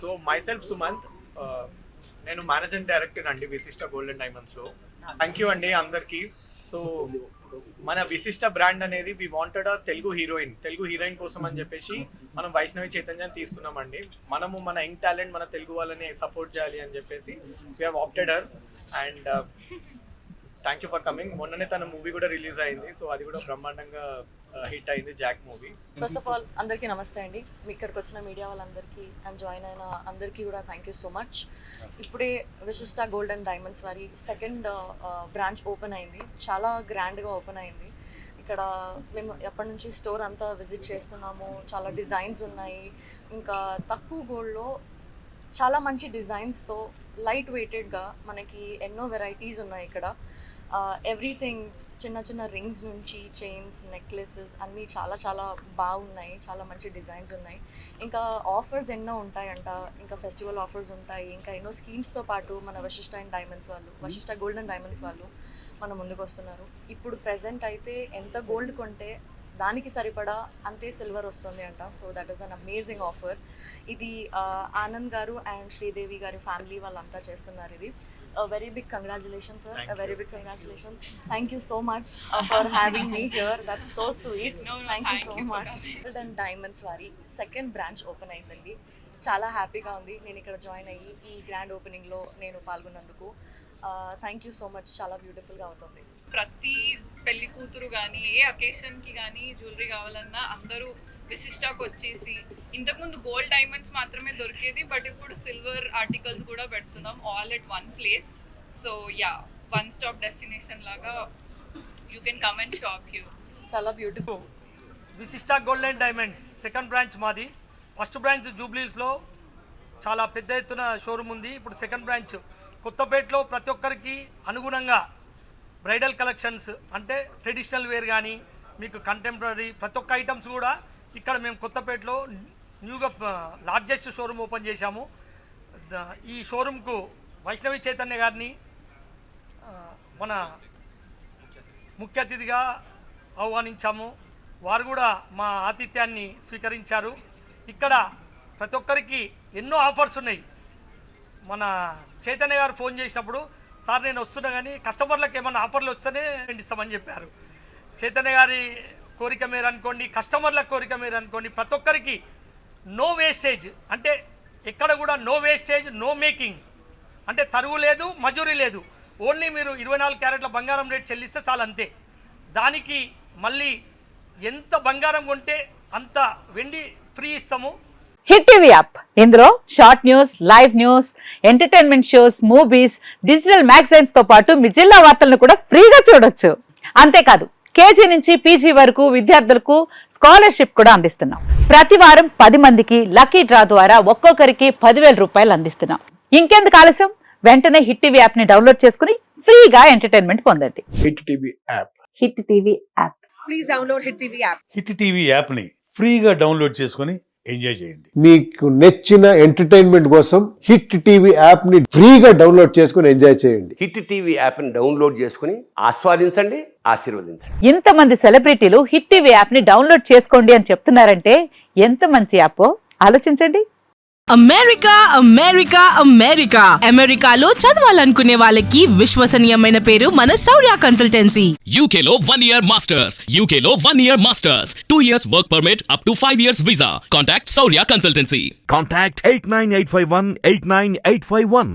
So myself Sumanth, నేను managing director అండి విశిష్ట గోల్డెన్ డైమండ్స్ లో. థ్యాంక్ యూ అండి అందరికి. సో మన విశిష్ట బ్రాండ్ అనేది వి వాంటెడ్ తెలుగు హీరోయిన్ కోసం అని చెప్పేసి మనం వైష్ణవి చైతన్యాన్ని తీసుకున్నామండి. మనము మన యంగ్ టాలెంట్ మన తెలుగు వాళ్ళని సపోర్ట్ చేయాలి అని చెప్పేసి we have opted her. And thank you for coming. మొన్ననే తన మూవీ కూడా రిలీజ్ అయింది, సో అది కూడా బ్రహ్మాండంగా హిట్ అయింది, Jack movie. First of all అందరికీ నమస్తే అండి. మీ ఇక్కడికి వచ్చిన మీడియా వాళ్ళందరికీ అండ్ జాయిన్ అయిన అందరికీ కూడా థ్యాంక్ యూ సో మచ్. ఇప్పుడే విశిష్ట గోల్డెన్ డైమండ్స్ వారి సెకండ్ బ్రాంచ్ ఓపెన్ అయింది. చాలా గ్రాండ్గా ఓపెన్ అయింది. ఇక్కడ మేము ఎప్పటి నుంచి స్టోర్ అంతా విజిట్ చేస్తున్నాము. చాలా డిజైన్స్ ఉన్నాయి. ఇంకా తక్కువ గోల్డ్లో చాలా మంచి డిజైన్స్తో లైట్ వెయిటెడ్గా మనకి ఎన్నో వెరైటీస్ ఉన్నాయి ఇక్కడ. ఎవ్రీథింగ్ చిన్న చిన్న రింగ్స్ నుంచి చైన్స్, నెక్లెసెస్ అన్నీ చాలా చాలా బాగున్నాయి. చాలా మంచి డిజైన్స్ ఉన్నాయి. ఇంకా ఆఫర్స్ ఎన్నో ఉంటాయంట. ఇంకా ఫెస్టివల్ ఆఫర్స్ ఉంటాయి. ఇంకా ఎన్నో స్కీమ్స్తో పాటు మన వశిష్ట గోల్డెన్ డైమండ్స్ వాళ్ళు మన ముందుకు వస్తున్నారు. ఇప్పుడు ప్రెజెంట్ అయితే ఎంత గోల్డ్ కొంటే దానికి సరిపడా అంతే సిల్వర్ వస్తుంది అంట. So that is an amazing offer. ఇది ఆనంద్ గారు అండ్ శ్రీదేవి గారి ఫ్యామిలీ వాళ్ళంతా చేస్తున్నారు. ఇది very big congratulations sir, very big congratulations. Thank you so much for having me here. That's so sweet. Thank you so much. Golden diamonds వారి second branch open అయిందండి. చాలా హ్యాపీగా ఉంది నేను ఇక్కడ జాయిన్ అయ్యి ఈ గ్రాండ్ ఓపెనింగ్లో నేను పాల్గొన్నందుకు. Thank you so much. చాలా బ్యూటిఫుల్గా అవుతుంది. ప్రతి పెళ్లి కూతురు కానీ ఏ అకేషన్కి కానీ జ్యువెలరీ కావాలన్నా అందరూ విశిష్టాకు వచ్చేసి, ఇంతకుముందు గోల్డ్ డైమండ్స్ మాత్రమే దొరికేది, బట్ ఇప్పుడు సిల్వర్ ఆర్టికల్స్ కూడా పెడుతున్నాం all at one place. So yeah, one stop destination లాగా you can come and shop here. చాలా beautiful. Vishishta golden diamonds second branch మాది. ఫస్ట్ బ్రాంచ్ జూబ్లీస్లో చాలా పెద్ద ఎత్తున షోరూమ్ ఉంది. ఇప్పుడు సెకండ్ బ్రాంచ్ కొత్తపేటలో ప్రతి ఒక్కరికి అనుగుణంగా బ్రైడల్ కలెక్షన్స్ అంటే ట్రెడిషనల్ వేర్ కానీ మీకు కంటెంపరీ ప్రతి ఒక్క ఐటమ్స్ కూడా ఇక్కడ మేము కొత్తపేటలో న్యూగా లార్జెస్ట్ షోరూమ్ ఓపెన్ చేశాము. ఈ షోరూమ్కు వైష్ణవి చైతన్య గారిని మన ముఖ్య అతిథిగా ఆహ్వానించాము. వారు కూడా మా ఆతిథ్యాన్ని స్వీకరించారు. ఇక్కడ ప్రతి ఒక్కరికి ఎన్నో ఆఫర్స్ ఉన్నాయి. మన చైతన్య గారు ఫోన్ చేసినప్పుడు, సార్ నేను వస్తున్నా కానీ కస్టమర్లకు ఏమైనా ఆఫర్లు వస్తేనే ఇస్తామని చెప్పారు. చైతన్య గారి కోరిక మీరు అనుకోండి, కస్టమర్ల కోరిక మీరు అనుకోండి, ప్రతి ఒక్కరికి నో వేస్టేజ్, అంటే ఎక్కడ కూడా నో వేస్టేజ్, నో మేకింగ్, అంటే తరుగు లేదు, మజూరీ లేదు. ఓన్లీ మీరు 24 క్యారెట్ల బంగారం రేట్ చెల్లిస్తే చాలు, అంతే. దానికి మళ్ళీ ఎంత బంగారం కొంటే అంత వెండి ఫ్రీ ఇస్తాము. హిట్ టీవీ యాప్, ఇందులో short news, live news, entertainment shows, movies, digital magazines తో పాటు మీ జిల్లా వార్తలను కూడా ఫ్రీగా చూడొచ్చు. అంతేకాదు కేజీ నుంచి పీజీ వరకు విద్యార్థులకు స్కాలర్షిప్ కూడా అందిస్తున్నాం. ప్రతి వారం 10 మందికి లక్కీ డ్రా ద్వారా ఒక్కొక్కరికి 10,000 రూపాయలు అందిస్తున్నాం. ఇంకెందుకు ఆలస్యం, వెంటనే హిట్ టీవీ యాప్ ని డౌన్లోడ్ చేసుకుని ఫ్రీగా ఎంటర్టైన్మెంట్ పొందండి. Hit TV app. Hit TV app. Please download hit TV app. Hit TV app ని ఫ్రీగా డౌన్లోడ్ చేసుకుని ఎంజాయ్ చేయండి. మీకు నచ్చిన ఎంటర్టైన్మెంట్ కోసం హిట్ టీవీ యాప్ ని ఫ్రీగా డౌన్లోడ్ చేసుకుని ఎంజాయ్ చేయండి. హిట్ టీవీ యాప్ ని డౌన్లోడ్ చేసుకుని ఆస్వాదించండి, ఆశీర్వదించండి. ఇంతమంది సెలబ్రిటీలు హిట్ టీవీ యాప్ ని డౌన్లోడ్ చేసుకోండి అని చెప్తున్నారంటే ఎంత మంచి యాప్ ఆలోచించండి. అమెరికా అమెరికా అమెరికా అమెరికాలో చదవాలనుకునే వాళ్ళకి విశ్వసనీయమైన పేరు మన శౌర్య కన్సల్టెన్సీ. UK లో 1 year masters, UK లో 1 year masters, 2 years work permit up to 5 years visa. Contact Saurya Consultancy. Contact 89851 89851.